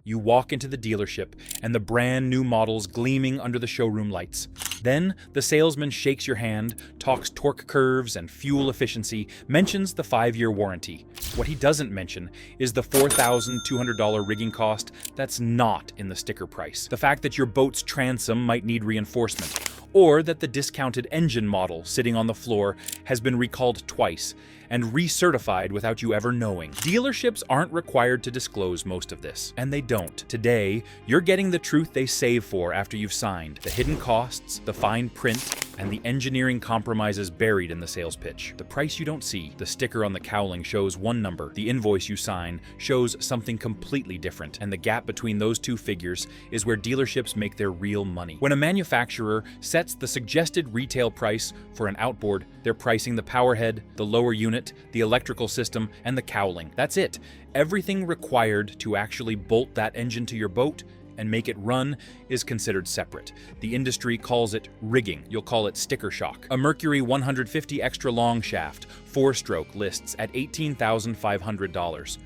You walk into the dealership, and the brand new models gleaming under the showroom lights. Then, the salesman shakes your hand, talks torque curves and fuel efficiency, mentions the 5-year warranty. What he doesn't mention is the $4,200 rigging cost that's not in the sticker price. The fact that your boat's transom might need reinforcement, or that the discounted engine model sitting on the floor has been recalled twice and recertified without you ever knowing. Dealerships aren't required to disclose most of this, and they don't. Today, you're getting the truth they save for after you've signed: the hidden costs, the fine print, and the engineering compromises buried in the sales pitch. The price you don't see. The sticker on the cowling shows one number. The invoice you sign shows something completely different, and the gap between those two figures is where dealerships make their real money. When a manufacturer sets the suggested retail price for an outboard, they're pricing the powerhead, the lower unit, the electrical system, and the cowling. That's it. Everything required to actually bolt that engine to your boat and make it run is considered separate. The industry calls it rigging. You'll call it sticker shock. A Mercury 150 extra long shaft, 4-stroke, lists at $18,500.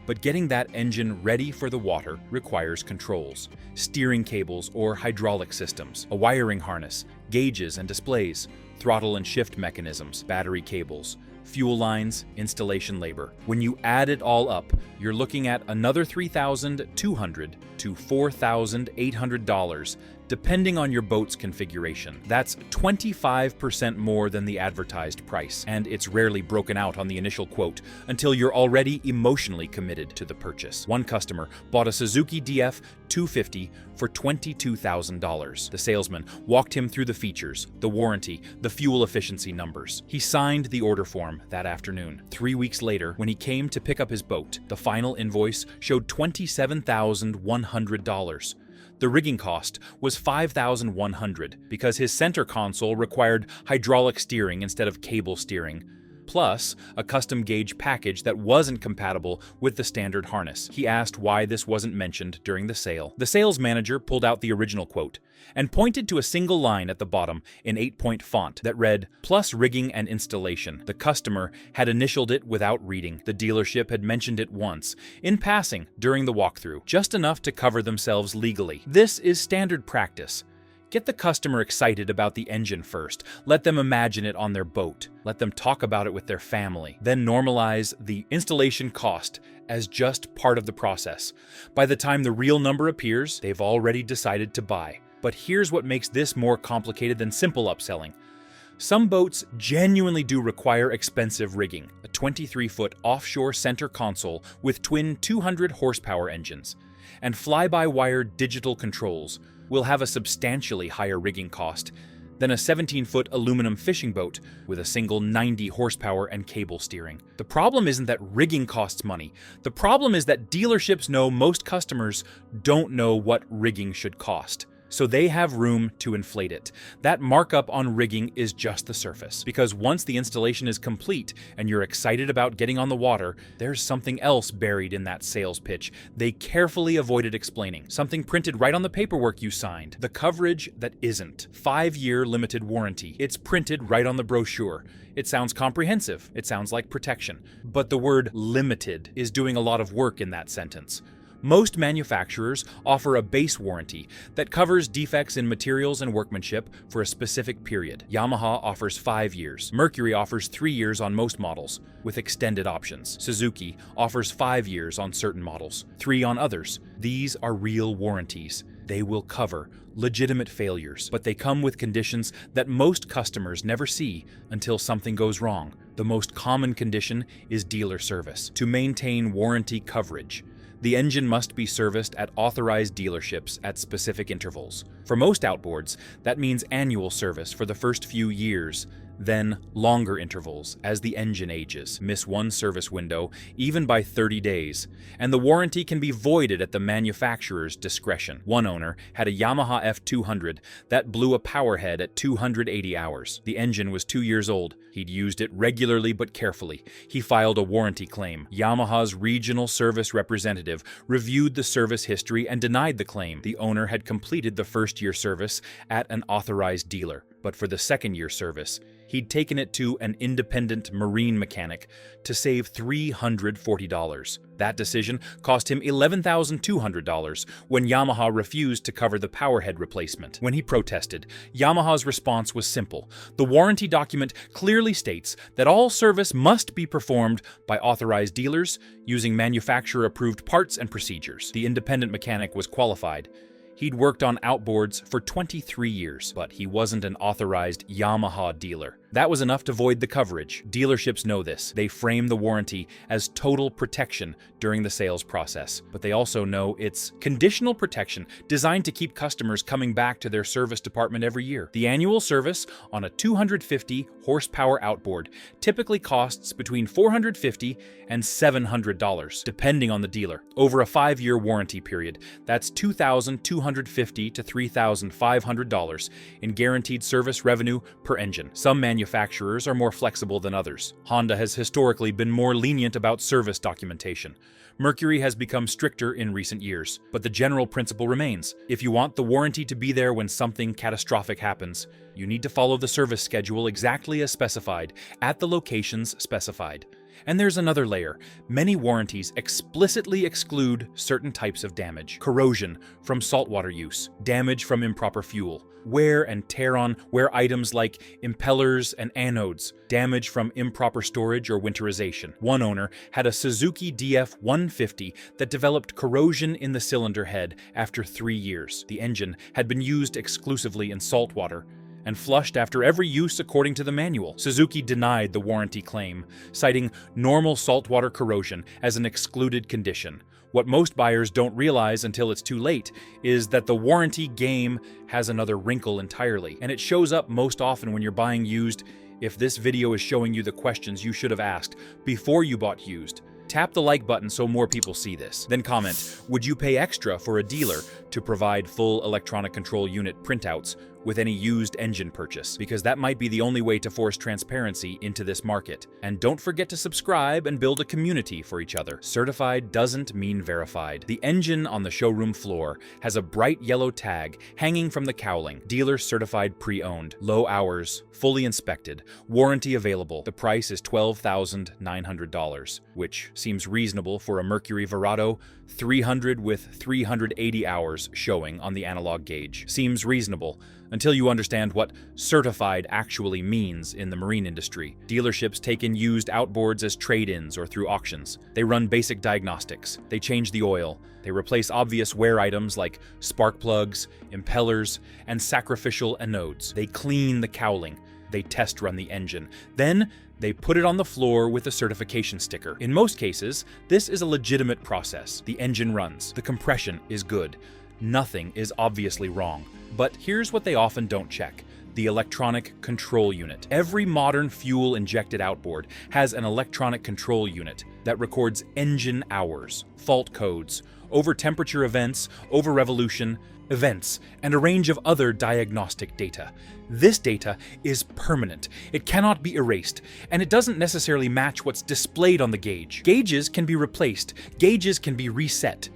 But getting that engine ready for the water requires controls, steering cables or hydraulic systems, a wiring harness, gauges and displays, throttle and shift mechanisms, battery cables, fuel lines, installation labor. When you add it all up, you're looking at another $3,200 to $4,800, depending on your boat's configuration. That's 25% more than the advertised price, and it's rarely broken out on the initial quote until you're already emotionally committed to the purchase. One customer bought a Suzuki DF 250 for $22,000. The salesman walked him through the features, the warranty, the fuel efficiency numbers. He signed the order form that afternoon. 3 weeks later, when he came to pick up his boat, the final invoice showed $27,100. The rigging cost was $5,100 because his center console required hydraulic steering instead of cable steering, plus a custom gauge package that wasn't compatible with the standard harness. He asked why this wasn't mentioned during the sale. The sales manager pulled out the original quote and pointed to a single line at the bottom in 8-point font that read, "Plus rigging and installation." The customer had initialed it without reading. The dealership had mentioned it once, in passing during the walkthrough, just enough to cover themselves legally. This is standard practice. Get the customer excited about the engine first. Let them imagine it on their boat. Let them talk about it with their family. Then normalize the installation cost as just part of the process. By the time the real number appears, they've already decided to buy. But here's what makes this more complicated than simple upselling. Some boats genuinely do require expensive rigging. A 23-foot offshore center console with twin 200 horsepower engines and fly-by-wire digital controls will have a substantially higher rigging cost than a 17-foot aluminum fishing boat with a single 90 horsepower and cable steering. The problem isn't that rigging costs money. The problem is that dealerships know most customers don't know what rigging should cost, so they have room to inflate it. That markup on rigging is just the surface, because once the installation is complete and you're excited about getting on the water, there's something else buried in that sales pitch they carefully avoided explaining. Something printed right on the paperwork you signed. The coverage that isn't. 5-year limited warranty. It's printed right on the brochure. It sounds comprehensive. It sounds like protection. But the word limited is doing a lot of work in that sentence. Most manufacturers offer a base warranty that covers defects in materials and workmanship for a specific period. Yamaha offers 5 years. Mercury offers 3 years on most models, with extended options. Suzuki offers 5 years on certain models, 3 on others. These are real warranties. They will cover legitimate failures, but they come with conditions that most customers never see until something goes wrong. The most common condition is dealer service. To maintain warranty coverage, the engine must be serviced at authorized dealerships at specific intervals. For most outboards, that means annual service for the first few years, then longer intervals as the engine ages. Miss one service window, even by 30 days, and the warranty can be voided at the manufacturer's discretion. One owner had a Yamaha F200 that blew a powerhead at 280 hours. The engine was 2 years old. He'd used it regularly but carefully. He filed a warranty claim. Yamaha's regional service representative reviewed the service history and denied the claim. The owner had completed the first-year service at an authorized dealer. But for the second-year service, he'd taken it to an independent marine mechanic to save $340. That decision cost him $11,200 when Yamaha refused to cover the powerhead replacement. When he protested, Yamaha's response was simple. The warranty document clearly states that all service must be performed by authorized dealers using manufacturer-approved parts and procedures. The independent mechanic was qualified. He'd worked on outboards for 23 years, but he wasn't an authorized Yamaha dealer. That was enough to void the coverage. Dealerships know this. They frame the warranty as total protection during the sales process, but they also know it's conditional protection designed to keep customers coming back to their service department every year. The annual service on a 250 horsepower outboard typically costs between $450 and $700, depending on the dealer. Over a 5-year warranty period, that's $2,250 to $3,500 in guaranteed service revenue per engine. Some manufacturers are more flexible than others. Honda has historically been more lenient about service documentation. Mercury has become stricter in recent years, but the general principle remains. If you want the warranty to be there when something catastrophic happens, you need to follow the service schedule exactly as specified, at the locations specified. And there's another layer. Many warranties explicitly exclude certain types of damage. Corrosion from saltwater use, damage from improper fuel, wear and tear on wear items like impellers and anodes, damage from improper storage or winterization. One owner had a Suzuki DF-150 that developed corrosion in the cylinder head after 3 years. The engine had been used exclusively in saltwater and flushed after every use according to the manual. Suzuki denied the warranty claim, citing normal saltwater corrosion as an excluded condition. What most buyers don't realize until it's too late is that the warranty game has another wrinkle entirely, and it shows up most often when you're buying used. If this video is showing you the questions you should have asked before you bought used, tap the like button so more people see this. Then comment, would you pay extra for a dealer to provide full electronic control unit printouts with any used engine purchase? Because that might be the only way to force transparency into this market. And don't forget to subscribe and build a community for each other. Certified doesn't mean verified. The engine on the showroom floor has a bright yellow tag hanging from the cowling. Dealer certified pre-owned. Low hours, fully inspected, warranty available. The price is $12,900, which seems reasonable for a Mercury Verado 300 with 380 hours showing on the analog gauge. Seems reasonable until you understand what certified actually means in the marine industry. Dealerships take in used outboards as trade-ins or through auctions. They run basic diagnostics. They change the oil. They replace obvious wear items like spark plugs, impellers, and sacrificial anodes. They clean the cowling. They test run the engine. Then they put it on the floor with a certification sticker. In most cases, this is a legitimate process. The engine runs. The compression is good. Nothing is obviously wrong. But here's what they often don't check: the electronic control unit. Every modern fuel-injected outboard has an electronic control unit that records engine hours, fault codes, over-temperature events, over-revolution events, and a range of other diagnostic data. This data is permanent. It cannot be erased, and it doesn't necessarily match what's displayed on the gauge. Gauges can be replaced. Gauges can be reset.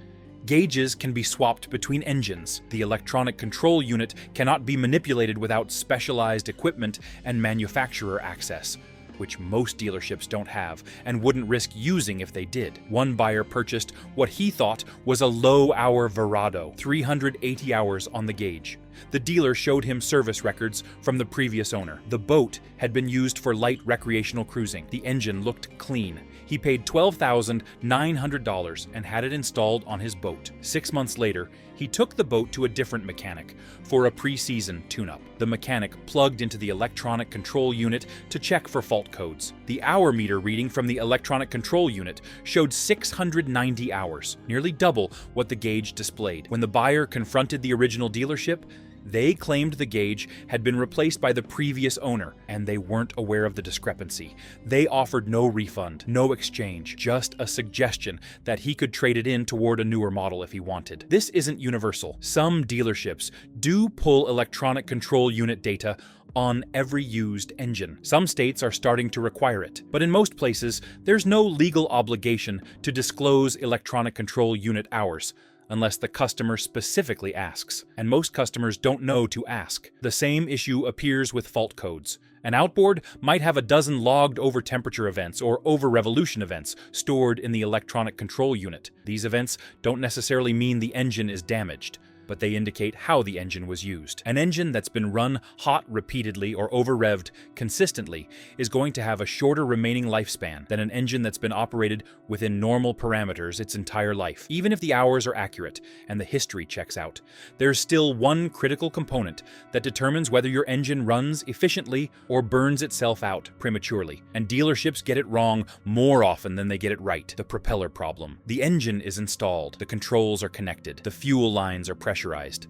Gauges can be swapped between engines. The electronic control unit cannot be manipulated without specialized equipment and manufacturer access, which most dealerships don't have and wouldn't risk using if they did. One buyer purchased what he thought was a low-hour Verado, 380 hours on the gauge. The dealer showed him service records from the previous owner. The boat had been used for light recreational cruising. The engine looked clean. He paid $12,900 and had it installed on his boat. 6 months later, he took the boat to a different mechanic for a pre-season tune-up. The mechanic plugged into the electronic control unit to check for fault codes. The hour meter reading from the electronic control unit showed 690 hours, nearly double what the gauge displayed. When the buyer confronted the original dealership, they claimed the gauge had been replaced by the previous owner, and they weren't aware of the discrepancy. They offered no refund, no exchange, just a suggestion that he could trade it in toward a newer model if he wanted. This isn't universal. Some dealerships do pull electronic control unit data on every used engine. Some states are starting to require it, but in most places, there's no legal obligation to disclose electronic control unit hours, unless the customer specifically asks, and most customers don't know to ask. The same issue appears with fault codes. An outboard might have a dozen logged over-temperature events or over-revolution events stored in the electronic control unit. These events don't necessarily mean the engine is damaged, but they indicate how the engine was used. An engine that's been run hot repeatedly or over-revved consistently is going to have a shorter remaining lifespan than an engine that's been operated within normal parameters its entire life. Even if the hours are accurate and the history checks out, there's still one critical component that determines whether your engine runs efficiently or burns itself out prematurely. And dealerships get it wrong more often than they get it right. The propeller problem. The engine is installed, the controls are connected, the fuel lines are pressurized.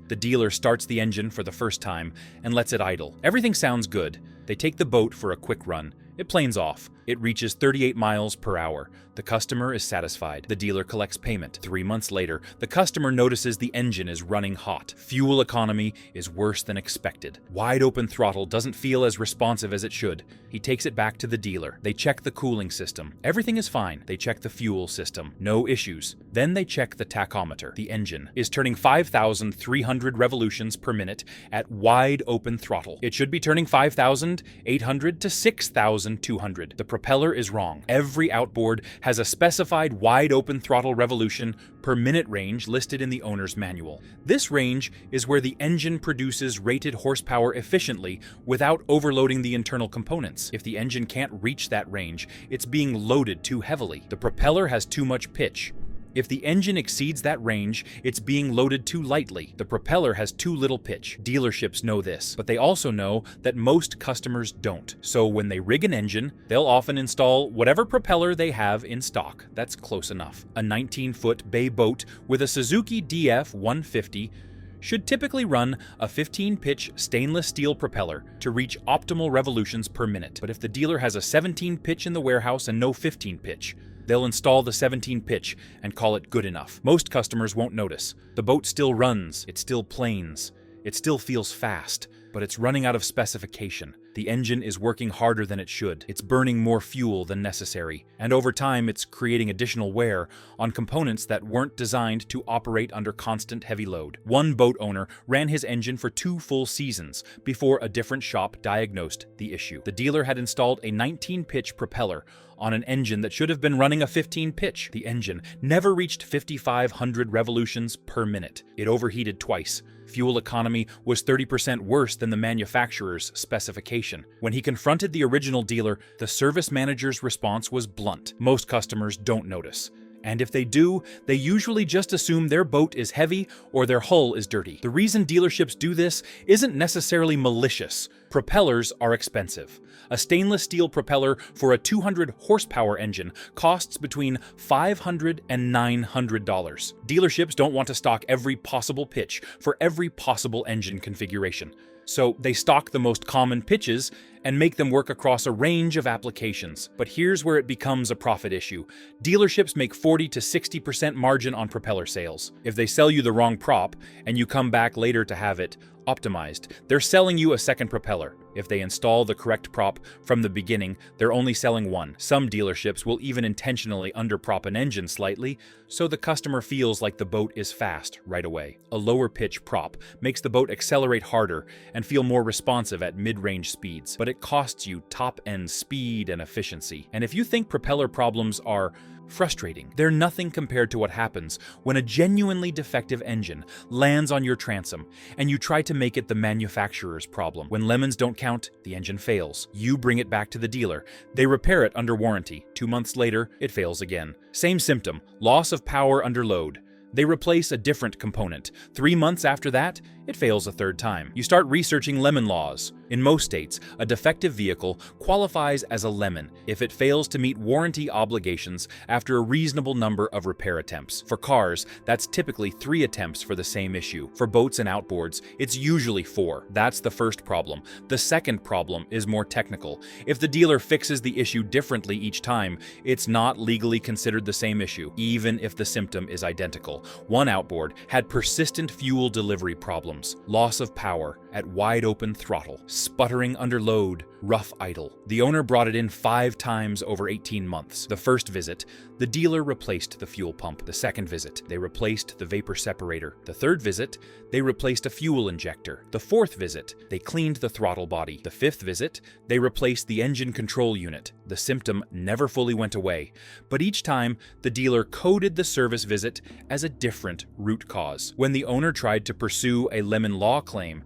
The dealer starts the engine for the first time and lets it idle. Everything sounds good. They take the boat for a quick run. It planes off. It reaches 38 miles per hour. The customer is satisfied. The dealer collects payment. 3 months later, the customer notices the engine is running hot. Fuel economy is worse than expected. Wide open throttle doesn't feel as responsive as it should. He takes it back to the dealer. They check the cooling system. Everything is fine. They check the fuel system. No issues. Then they check the tachometer. The engine is turning 5,300 revolutions per minute at wide open throttle. It should be turning 5,800 to 6,200. The propeller is wrong. Every outboard has a specified wide open throttle revolution per minute range listed in the owner's manual. This range is where the engine produces rated horsepower efficiently without overloading the internal components. If the engine can't reach that range, it's being loaded too heavily. The propeller has too much pitch. If the engine exceeds that range, it's being loaded too lightly. The propeller has too little pitch. Dealerships know this, but they also know that most customers don't. So when they rig an engine, they'll often install whatever propeller they have in stock. That's close enough. A 19-foot bay boat with a Suzuki DF 150 should typically run a 15-pitch stainless steel propeller to reach optimal revolutions per minute. But if the dealer has a 17-pitch in the warehouse and no 15-pitch, they'll install the 17-pitch and call it good enough. Most customers won't notice. The boat still runs, it still planes, it still feels fast, but it's running out of specification. The engine is working harder than it should. It's burning more fuel than necessary. And over time, it's creating additional wear on components that weren't designed to operate under constant heavy load. One boat owner ran his engine for 2 full seasons before a different shop diagnosed the issue. The dealer had installed a 19-pitch propeller on an engine that should have been running a 15-pitch. The engine never reached 5,500 revolutions per minute. It overheated twice. Fuel economy was 30% worse than the manufacturer's specification. When he confronted the original dealer, the service manager's response was blunt. Most customers don't notice. And if they do, they usually just assume their boat is heavy or their hull is dirty. The reason dealerships do this isn't necessarily malicious. Propellers are expensive. A stainless steel propeller for a 200 horsepower engine costs between $500 and $900. Dealerships don't want to stock every possible pitch for every possible engine configuration. So they stock the most common pitches and make them work across a range of applications. But here's where it becomes a profit issue. Dealerships make 40 to 60% margin on propeller sales. If they sell you the wrong prop and you come back later to have it optimized, they're selling you a second propeller. If they install the correct prop from the beginning, they're only selling one. Some dealerships will even intentionally underprop an engine slightly, so the customer feels like the boat is fast right away. A lower pitch prop makes the boat accelerate harder and feel more responsive at mid-range speeds, but it costs you top-end speed and efficiency. And if you think propeller problems are frustrating, they're nothing compared to what happens when a genuinely defective engine lands on your transom and you try to make it the manufacturer's problem. When lemons don't count, the engine fails. You bring it back to the dealer. They repair it under warranty. 2 months later, it fails again. Same symptom, loss of power under load. They replace a different component. 3 months after that, it fails a third time. You start researching lemon laws. In most states, a defective vehicle qualifies as a lemon if it fails to meet warranty obligations after a reasonable number of repair attempts. For cars, that's typically 3 attempts for the same issue. For boats and outboards, it's usually 4. That's the first problem. The second problem is more technical. If the dealer fixes the issue differently each time, it's not legally considered the same issue, even if the symptom is identical. one outboard had persistent fuel delivery problems, loss of power at wide open throttle, sputtering under load, rough idle. The owner brought it in 5 times over 18 months. The first visit, the dealer replaced the fuel pump. The second visit, they replaced the vapor separator. The third visit, they replaced a fuel injector. The fourth visit, they cleaned the throttle body. The fifth visit, they replaced the engine control unit. The symptom never fully went away, but each time the dealer coded the service visit as a different root cause. When the owner tried to pursue a lemon law claim,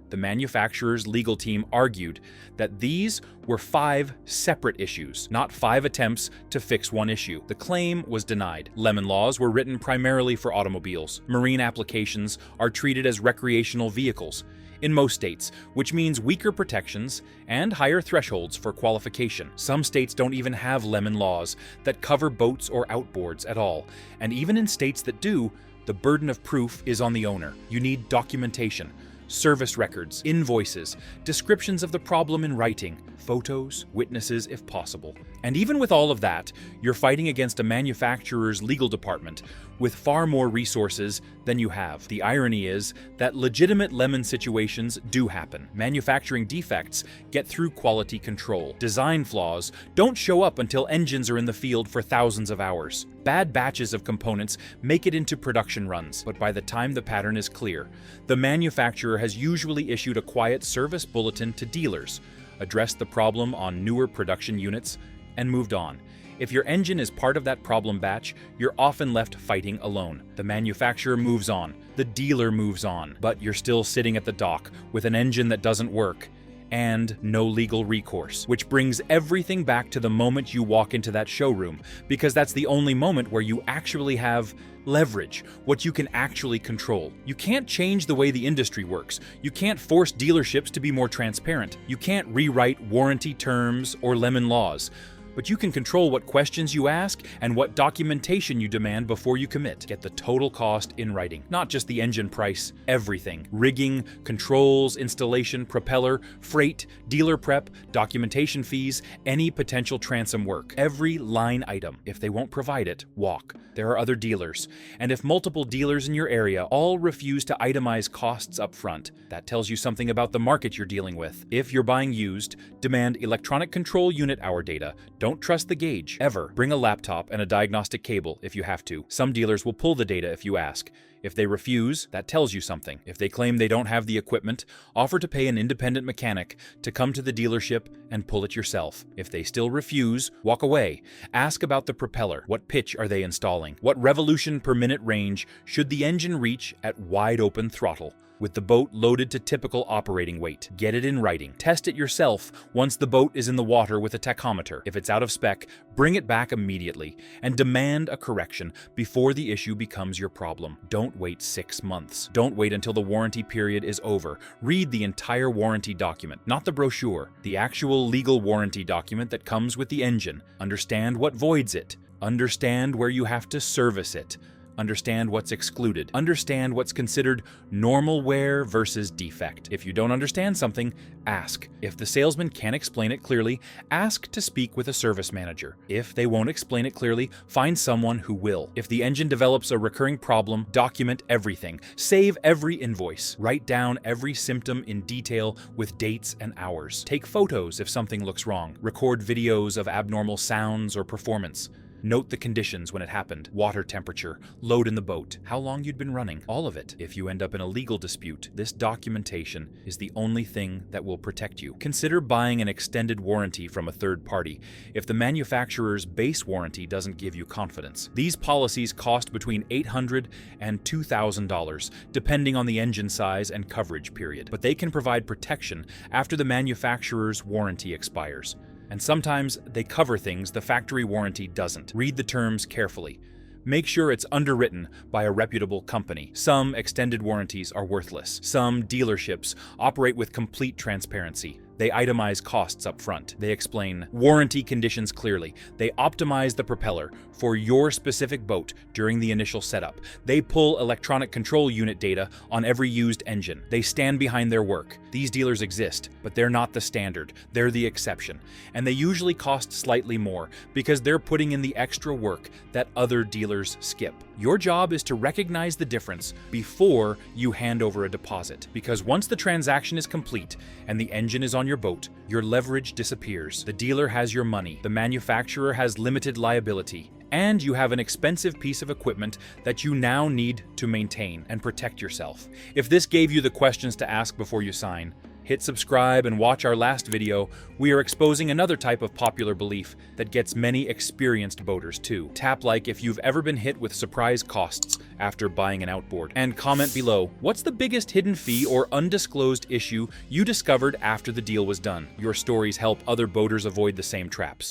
the manufacturer's legal team argued that these were 5 separate issues, not 5 attempts to fix one issue. The claim was denied. Lemon laws were written primarily for automobiles. Marine applications are treated as recreational vehicles in most states, which means weaker protections and higher thresholds for qualification. Some states don't even have lemon laws that cover boats or outboards at all, and even in states that do, the burden of proof is on the owner. You need documentation, service records, invoices, descriptions of the problem in writing, photos, witnesses if possible. And even with all of that, you're fighting against a manufacturer's legal department with far more resources than you have. The irony is that legitimate lemon situations do happen. Manufacturing defects get through quality control. Design flaws don't show up until engines are in the field for thousands of hours. Bad batches of components make it into production runs, but by the time the pattern is clear, the manufacturer has usually issued a quiet service bulletin to dealers, addressed the problem on newer production units, and moved on. If your engine is part of that problem batch, you're often left fighting alone. The manufacturer moves on, the dealer moves on, but you're still sitting at the dock with an engine that doesn't work and no legal recourse, which brings everything back to the moment you walk into that showroom, because that's the only moment where you actually have leverage, what you can actually control. You can't change the way the industry works. You can't force dealerships to be more transparent. You can't rewrite warranty terms or lemon laws. But you can control what questions you ask and what documentation you demand before you commit. Get the total cost in writing, not just the engine price, everything. Rigging, controls, installation, propeller, freight, dealer prep, documentation fees, any potential transom work. Every line item. If they won't provide it, walk. There are other dealers. And if multiple dealers in your area all refuse to itemize costs up front, that tells you something about the market you're dealing with. If you're buying used, demand electronic control unit hour data. Don't trust the gauge, ever. Bring a laptop and a diagnostic cable if you have to. Some dealers will pull the data if you ask. If they refuse, that tells you something. If they claim they don't have the equipment, offer to pay an independent mechanic to come to the dealership and pull it yourself. If they still refuse, walk away. Ask about the propeller. What pitch are they installing? What revolution per minute range should the engine reach at wide open throttle, with the boat loaded to typical operating weight? Get it in writing. Test it yourself once the boat is in the water with a tachometer. If it's out of spec, bring it back immediately and demand a correction before the issue becomes your problem. Don't wait 6 months. Don't wait until the warranty period is over. Read the entire warranty document, not the brochure, the actual legal warranty document that comes with the engine. Understand what voids it. Understand where you have to service it. Understand what's excluded. Understand what's considered normal wear versus defect. If you don't understand something, ask. If the salesman can't explain it clearly, ask to speak with a service manager. If they won't explain it clearly, find someone who will. If the engine develops a recurring problem, document everything. Save every invoice. Write down every symptom in detail with dates and hours. Take photos if something looks wrong. Record videos of abnormal sounds or performance. Note the conditions when it happened, water temperature, load in the boat, how long you'd been running, all of it. If you end up in a legal dispute, this documentation is the only thing that will protect you. Consider buying an extended warranty from a third party if the manufacturer's base warranty doesn't give you confidence. These policies cost between $800 and $2,000, depending on the engine size and coverage period, but they can provide protection after the manufacturer's warranty expires. And sometimes they cover things the factory warranty doesn't. Read the terms carefully. Make sure it's underwritten by a reputable company. Some extended warranties are worthless. Some dealerships operate with complete transparency. They itemize costs up front. They explain warranty conditions clearly. They optimize the propeller for your specific boat during the initial setup. They pull electronic control unit data on every used engine. They stand behind their work. These dealers exist, but they're not the standard. They're the exception. And they usually cost slightly more because they're putting in the extra work that other dealers skip. Your job is to recognize the difference before you hand over a deposit, because once the transaction is complete and the engine is on your boat, your leverage disappears. The dealer has your money, the manufacturer has limited liability, and you have an expensive piece of equipment that you now need to maintain and protect yourself. If this gave you the questions to ask before you sign, hit subscribe and watch our last video. We are exposing another type of popular belief that gets many experienced boaters too. Tap like if you've ever been hit with surprise costs after buying an outboard. And comment below, what's the biggest hidden fee or undisclosed issue you discovered after the deal was done? Your stories help other boaters avoid the same traps.